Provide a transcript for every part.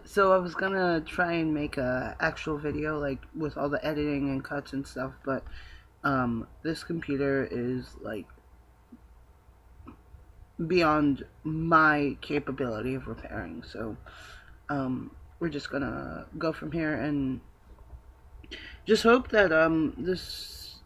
So I was gonna try and make a actual video, like with all the editing and cuts and stuff, but this computer is like beyond my capability of repairing. So we're just gonna go from here and just hope that this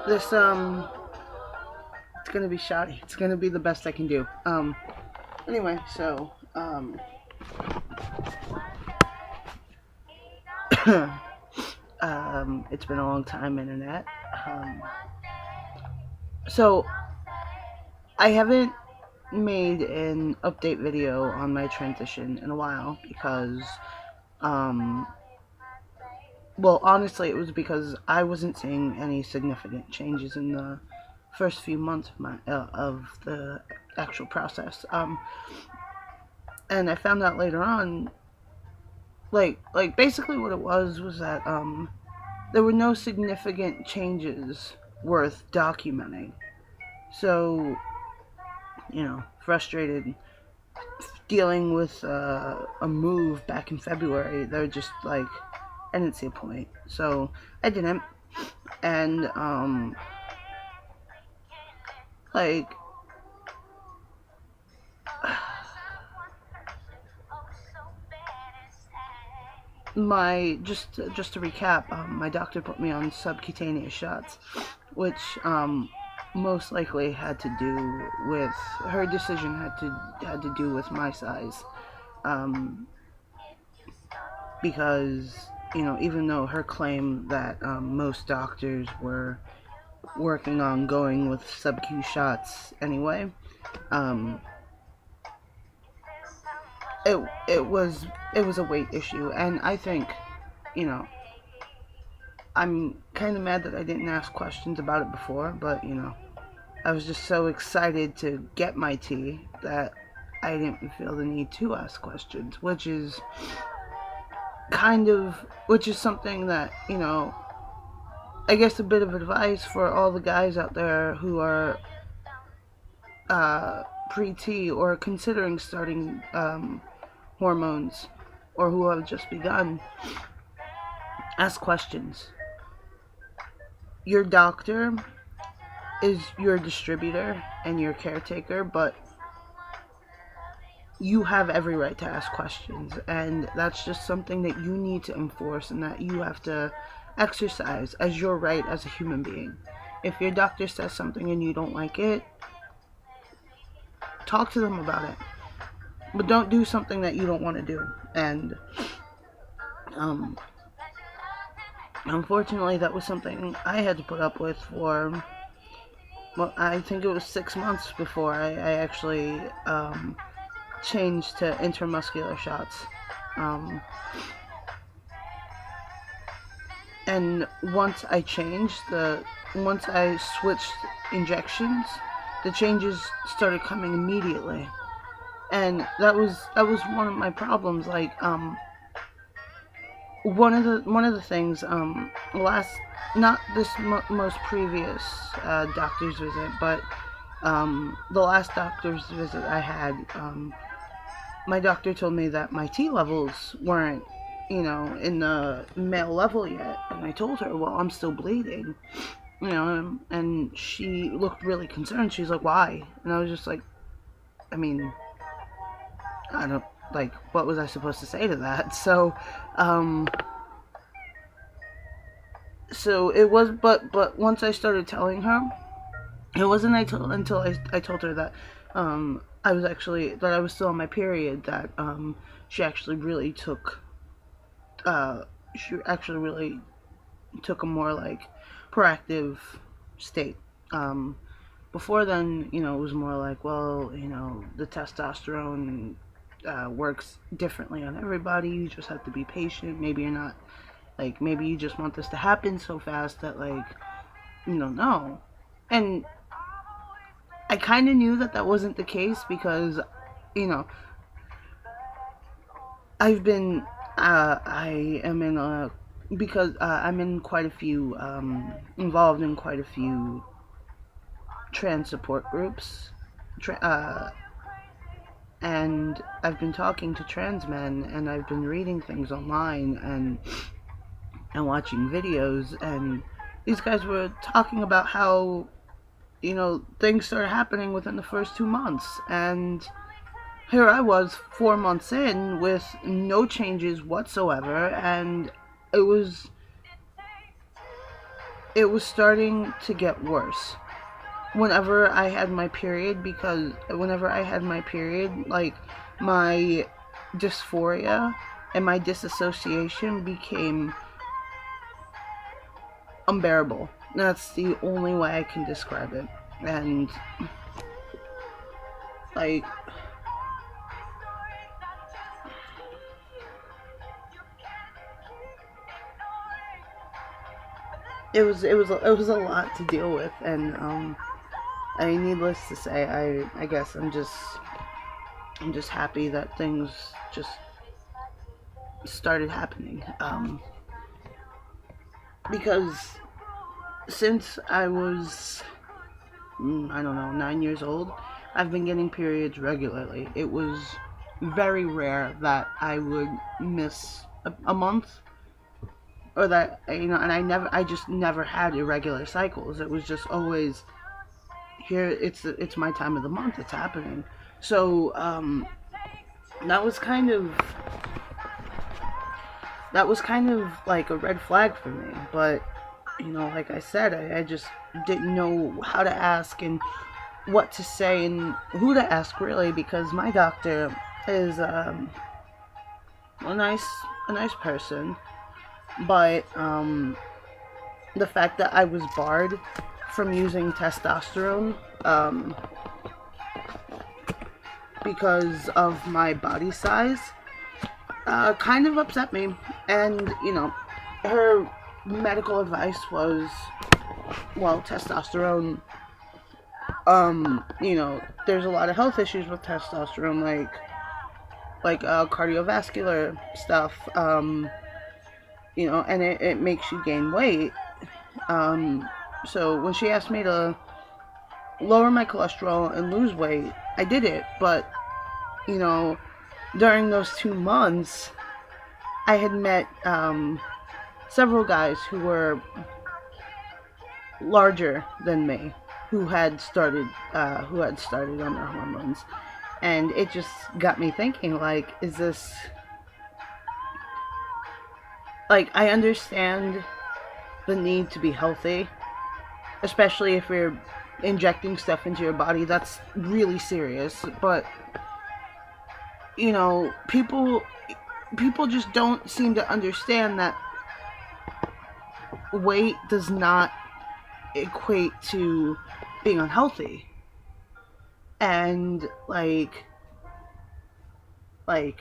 it's gonna be shoddy. It's gonna be the best I can do. Anyway, so it's been a long time, internet. Um, so I haven't made an update video on my transition in a while because, um, well, honestly, it was because I wasn't seeing any significant changes in the first few months of the actual process. And I found out later on, like basically what it was that there were no significant changes worth documenting. So, frustrated dealing with a move back in February. They're just like, I didn't see a point, so I didn't. And like, my just to recap, my doctor put me on subcutaneous shots, which most likely had to do with her decision had to do with my size, um, because even though her claim that most doctors were working on going with sub-Q shots anyway, um, it it was a weight issue, and I think you know I'm kind of mad that I didn't ask questions about it before, but I was just so excited to get my tea that I didn't feel the need to ask questions, which is something that I guess a bit of advice for all the guys out there who are pre-T or considering starting hormones, or who have just begun. Ask questions. Your doctor is your distributor and your caretaker, but you have every right to ask questions, and that's just something that you need to enforce and that you have to exercise as your right as a human being. If your doctor says something and you don't like it, talk to them about it, but don't do something that you don't want to do. And um, unfortunately, that was something I had to put up with for, well, I think it was 6 months before I actually changed to intramuscular shots. Um, and once I switched injections, the changes started coming immediately, and that was one of my problems. Like, one of the things, last not this most previous doctor's visit, but the last doctor's visit I had, my doctor told me that my T levels weren't, in the male level yet. And I told her, well, I'm still bleeding, and she looked really concerned. She's like, why? And I was just like, I mean, I don't, like, what was I supposed to say to that? Um, so it was, but once I started telling her, it wasn't until I told her that I was still on my period, that she actually really took she actually really took a more like proactive state. Before then, it was more like, well, the testosterone works differently on everybody. You just have to be patient. Maybe you're not, like, maybe you just want this to happen so fast that, like, no. And I kind of knew that that wasn't the case because, you know, I've been, I am in a, because I'm in quite a few, involved in quite a few trans support groups. Tra- uh, And I've been talking to trans men, and I've been reading things online and watching videos, and these guys were talking about how, things started happening within the first 2 months. And here I was 4 months in with no changes whatsoever, and it was starting to get worse whenever I had my period, because whenever I had my period, like, my dysphoria and my disassociation became unbearable. That's the only way I can describe it. And, like, it was a lot to deal with. And needless to say, I guess I'm just happy that things just started happening. Because since I was, I don't know, 9 years old, I've been getting periods regularly. It was very rare that I would miss a month, or that, and I just never had irregular cycles. It was just always, here, it's my time of the month, it's happening. So that was kind of like a red flag for me. But like I said, I just didn't know how to ask and what to say and who to ask, really, because my doctor is a nice person. But the fact that I was barred from using testosterone because of my body size kind of upset me. And her medical advice was, well, testosterone, there's a lot of health issues with testosterone, like cardiovascular stuff, and it makes you gain weight. So when she asked me to lower my cholesterol and lose weight, I did it. But during those 2 months, I had met several guys who were larger than me, who had started on their hormones. And it just got me thinking, like, is this, like, I understand the need to be healthy, especially if you're injecting stuff into your body. That's really serious. But people just don't seem to understand that weight does not equate to being unhealthy. And like my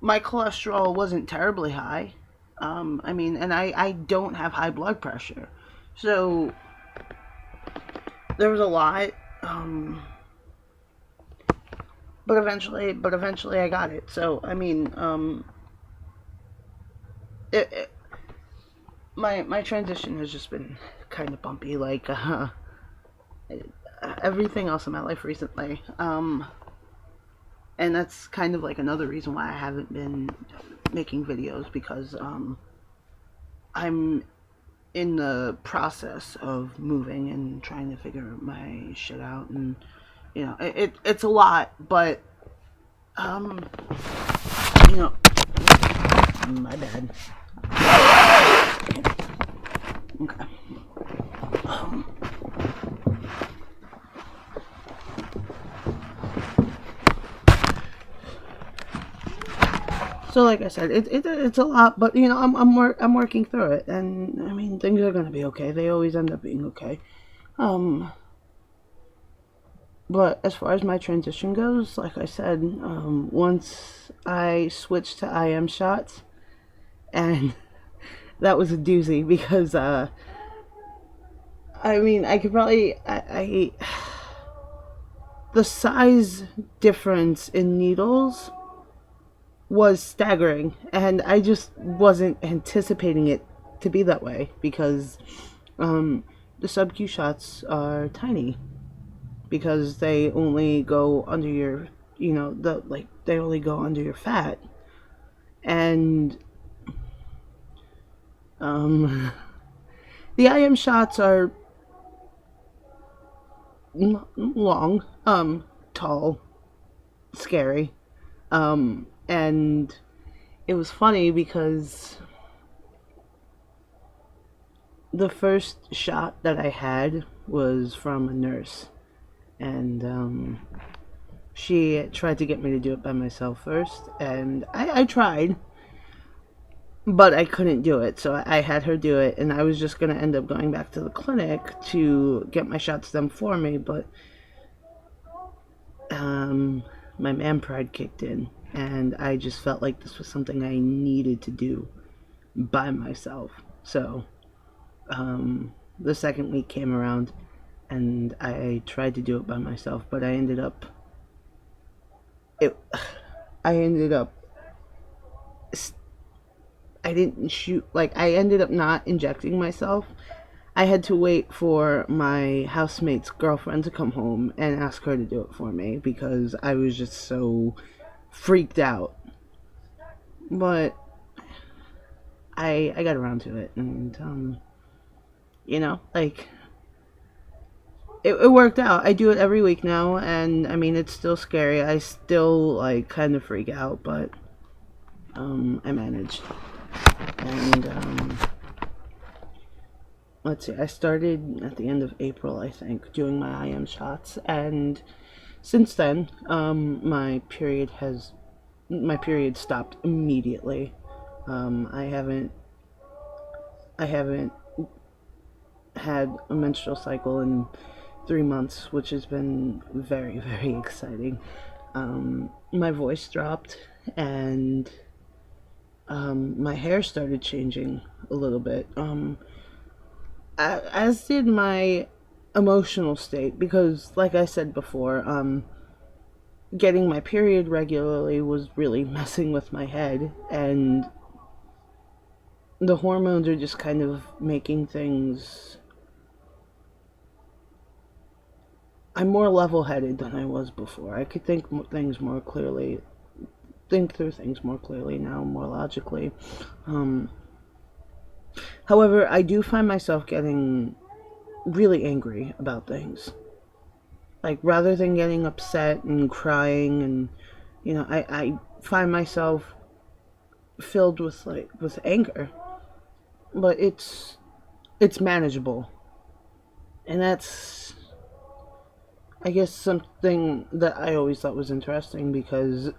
cholesterol wasn't terribly high. And I don't have high blood pressure. So there was a lot. But eventually I got it. So, my transition has just been kind of bumpy, like everything else in my life recently. And that's kind of like another reason why I haven't been making videos, because I'm in the process of moving and trying to figure my shit out, and it's a lot. But my bad. Okay. So like I said, it's a lot, but I'm working through it, and things are gonna be okay. They always end up being okay. But as far as my transition goes, like I said, once I switched to IM shots, and that was a doozy, because I could probably the size difference in needles was staggering, and I just wasn't anticipating it to be that way, because the sub-Q shots are tiny, because they only go under your they only go under your fat. And um the IM shots are long, tall, scary. And it was funny because the first shot that I had was from a nurse, and she tried to get me to do it by myself first, and I tried, but I couldn't do it, so I had her do it, and I was just going to end up going back to the clinic to get my shots done for me, but my man pride kicked in, and I just felt like this was something I needed to do by myself. So the second week came around, and I tried to do it by myself, but I ended up I didn't shoot, like, I ended up not injecting myself. I had to wait for my housemate's girlfriend to come home and ask her to do it for me because I was just so freaked out. But I got around to it, and like, it worked out. I do it every week now, and I mean, it's still scary. I still, like, kind of freak out, but I managed. And let's see, I started at the end of April, I think, doing my IM shots, and since then, my period stopped immediately. I haven't had a menstrual cycle in 3 months, which has been very, very exciting. My voice dropped, and my hair started changing a little bit. As did my emotional state, because, like I said before, getting my period regularly was really messing with my head, and the hormones are just kind of making things... I'm more level-headed than I was before. I could think through things more clearly now, more logically. However, I do find myself getting really angry about things. Like, rather than getting upset and crying, and I find myself filled with anger. But it's manageable. And that's, I guess, something that I always thought was interesting, because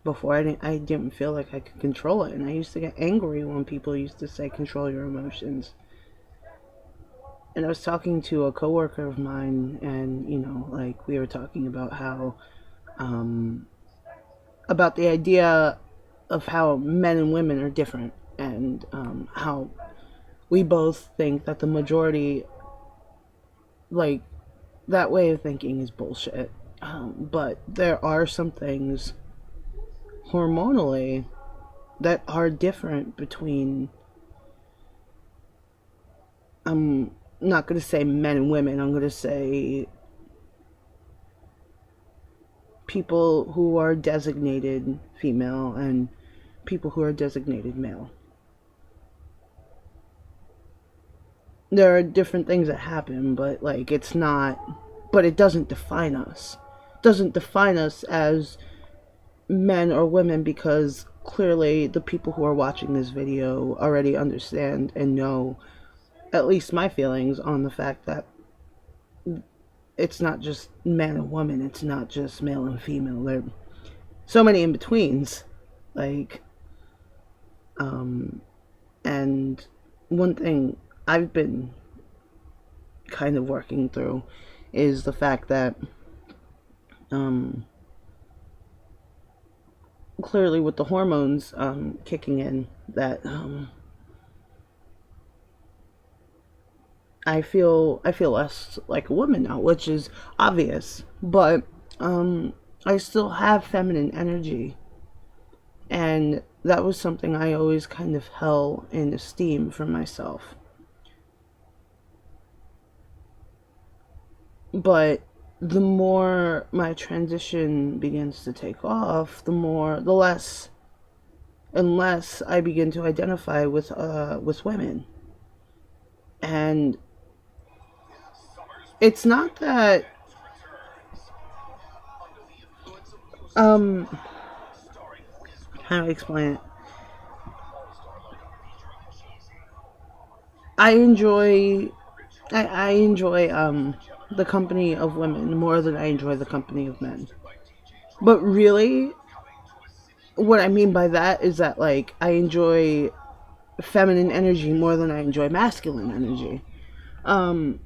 before I didn't feel like I could control it, and I used to get angry when people used to say control your emotions. And I was talking to a coworker of mine, and like, we were talking about how about the idea of how men and women are different, and how we both think that the majority, like, that way of thinking is bullshit. But there are some things hormonally that are different between, I'm not going to say men and women, I'm going to say people who are designated female and people who are designated male. There are different things that happen, but, like, it doesn't define us. It doesn't define us as men or women, because clearly the people who are watching this video already understand and know at least my feelings on the fact that it's not just man and woman, it's not just male and female. There are so many in betweens. Like, and one thing I've been kind of working through is the fact that clearly with the hormones kicking in, that I feel less like a woman now, which is obvious, but I still have feminine energy, and that was something I always kind of held in esteem for myself. But the more my transition begins to take off, the less and less I begin to identify with women. And it's not that um how do I explain it? I enjoy I enjoy the company of women more than I enjoy the company of men. But really, what I mean by that is that like I enjoy feminine energy more than I enjoy masculine energy. Um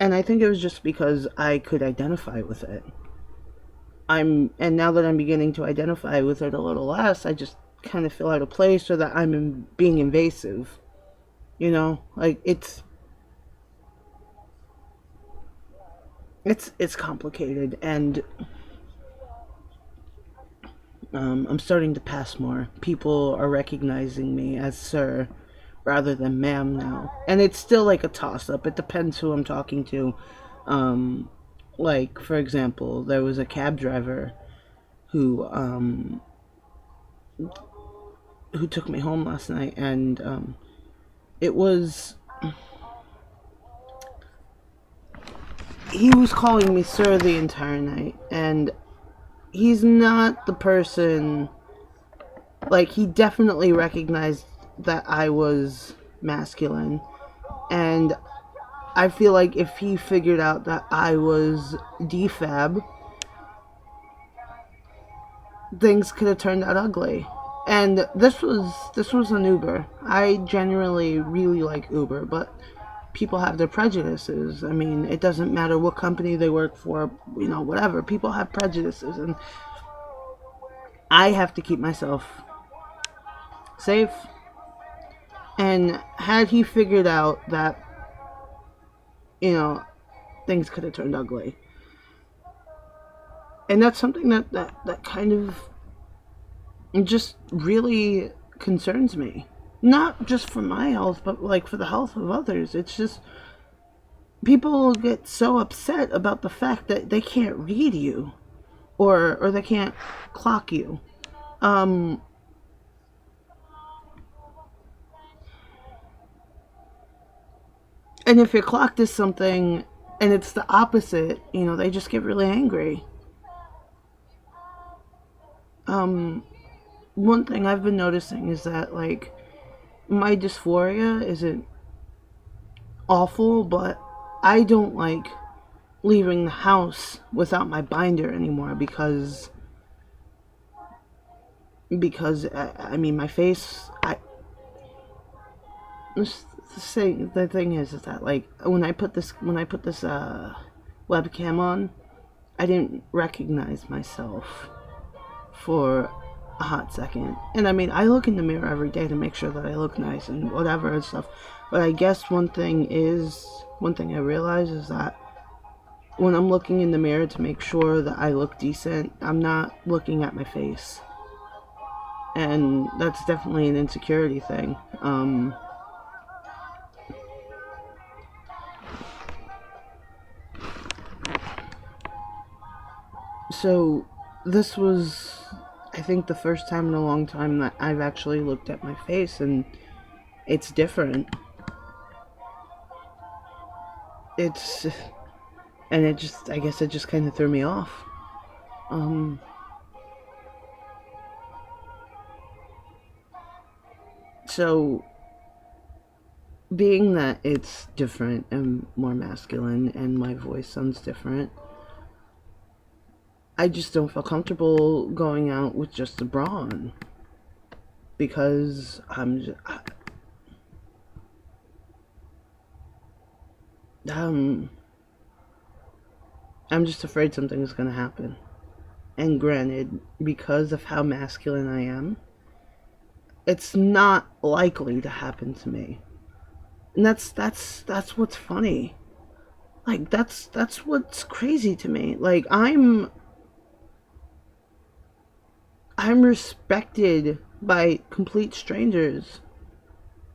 and I think it was just because I could identify with it. And now that I'm beginning to identify with it a little less, I just kind of feel out of place or that being invasive. You know, like it's complicated, and I'm starting to pass more. People are recognizing me as sir rather than ma'am now, and it's still like a toss up. It depends who I'm talking to. Um, like for example, there was a cab driver who who took me home last night, and it was he was calling me sir the entire night, and he's not the person. Like, he definitely recognized that I was masculine, and I feel like if he figured out that I was defab, things could have turned out ugly. And this was an Uber. I genuinely really like Uber, but people have their prejudices. I mean, it doesn't matter what company they work for, whatever. People have prejudices, and I have to keep myself safe. And had he figured out that, you know, things could have turned ugly. And that's something that kind of just really concerns me. Not just for my health, but like for the health of others. It's just people get so upset about the fact that they can't read you or they can't clock you. Um and if you're clocked as something and it's the opposite, they just get really angry. One thing I've been noticing is that like my dysphoria isn't awful, but I don't like leaving the house without my binder anymore because I mean my face. The thing is that like when I put this webcam on, I didn't recognize myself for a hot second. And I mean, I look in the mirror every day to make sure that I look nice and whatever and stuff. But I guess one thing I realize is that when I'm looking in the mirror to make sure that I look decent, I'm not looking at my face. And that's definitely an insecurity thing. So this was, I think, the first time in a long time that I've actually looked at my face, and it's different. It's, and I guess it just kind of threw me off. Um, so being that it's different and more masculine and my voice sounds different, I just don't feel comfortable going out with just a bra on because um I'm just afraid something's gonna happen. And granted, because of how masculine I am, it's not likely to happen to me. And that's what's funny. Like that's what's crazy to me. Like I'm respected by complete strangers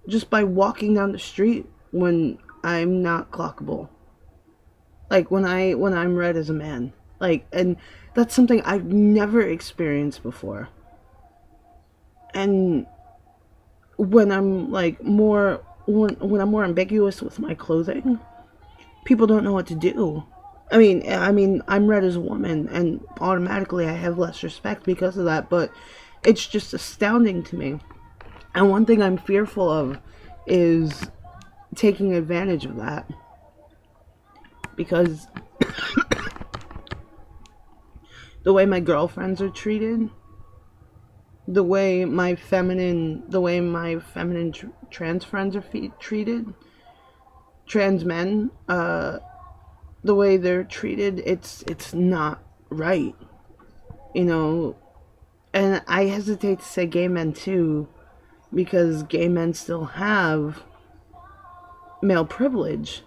just by walking down the street when I'm not clockable. Like when I'm read as a man. Like, and that's something I've never experienced before. And when I'm like more when I'm more ambiguous with my clothing, people don't know what to do. I mean, I'm read as a woman, and automatically I have less respect because of that. But it's just astounding to me. And one thing I'm fearful of is taking advantage of that, because the way my girlfriends are treated, the way my feminine trans friends are treated, trans men, the way they're treated, it's not right, you know. And I hesitate to say gay men too, because gay men still have male privilege.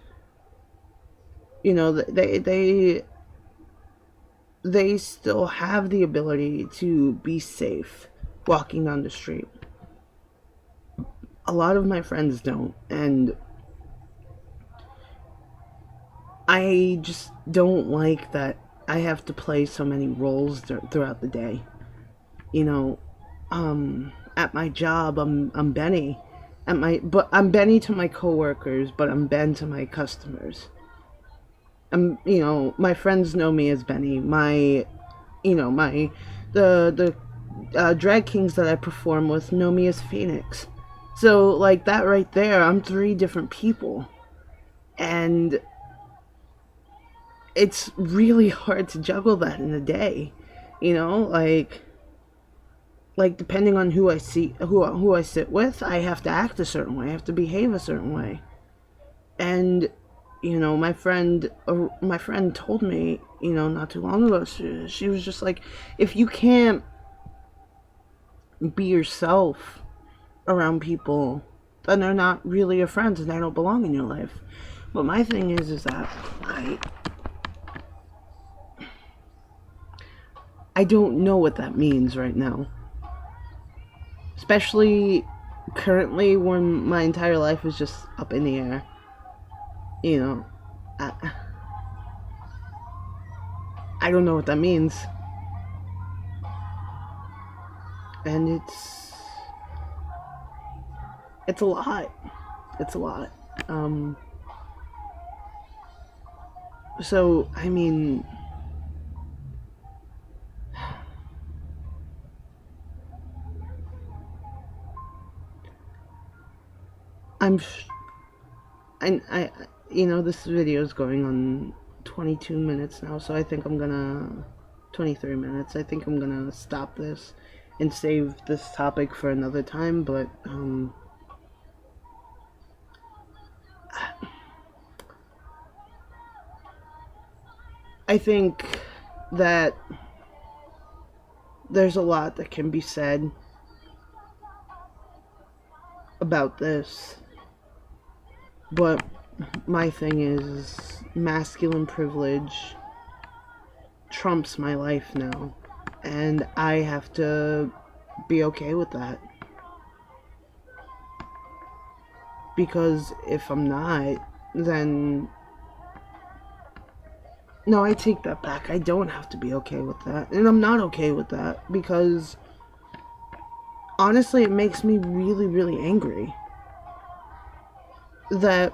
You know, they still have the ability to be safe walking down the street. A lot of my friends don't, and I just don't like that I have to play so many roles throughout the day. You know, at my job, I'm Benny. But I'm Benny to my coworkers, but I'm Ben to my customers. You know, my friends know me as Benny. The drag kings that I perform with know me as Phoenix. So, like, that right there, I'm three different people. And it's really hard to juggle that in a day. You know, like depending on who I see, who I sit with, I have to act a certain way. I have to behave a certain way. And you know, my friend told me, you know, not too long ago, she was just like, if you can't be yourself around people, then they're not really your friends and they don't belong in your life. But my thing is that I don't know what that means right now. Especially currently when my entire life is just up in the air. You know, I don't know what that means. And it's a lot. It's a lot. So, I mean, I you know, this video is going on 22 minutes now, so I think 23 minutes. I think I'm gonna stop this and save this topic for another time, but, I think that there's a lot that can be said about this, but my thing is masculine privilege trumps my life now, and I have to be okay with that. Because if I'm not, then no, I take that back. I don't have to be okay with that. And I'm not okay with that because honestly, it makes me really, really angry that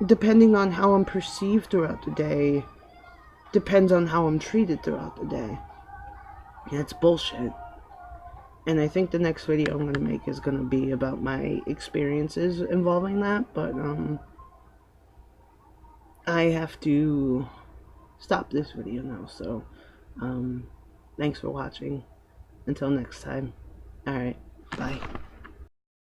depending on how I'm perceived throughout the day depends on how I'm treated throughout the day. And it's bullshit. And I think the next video I'm going to make is going to be about my experiences involving that, but I have to stop this video now, so thanks for watching. Until next time. Alright, bye.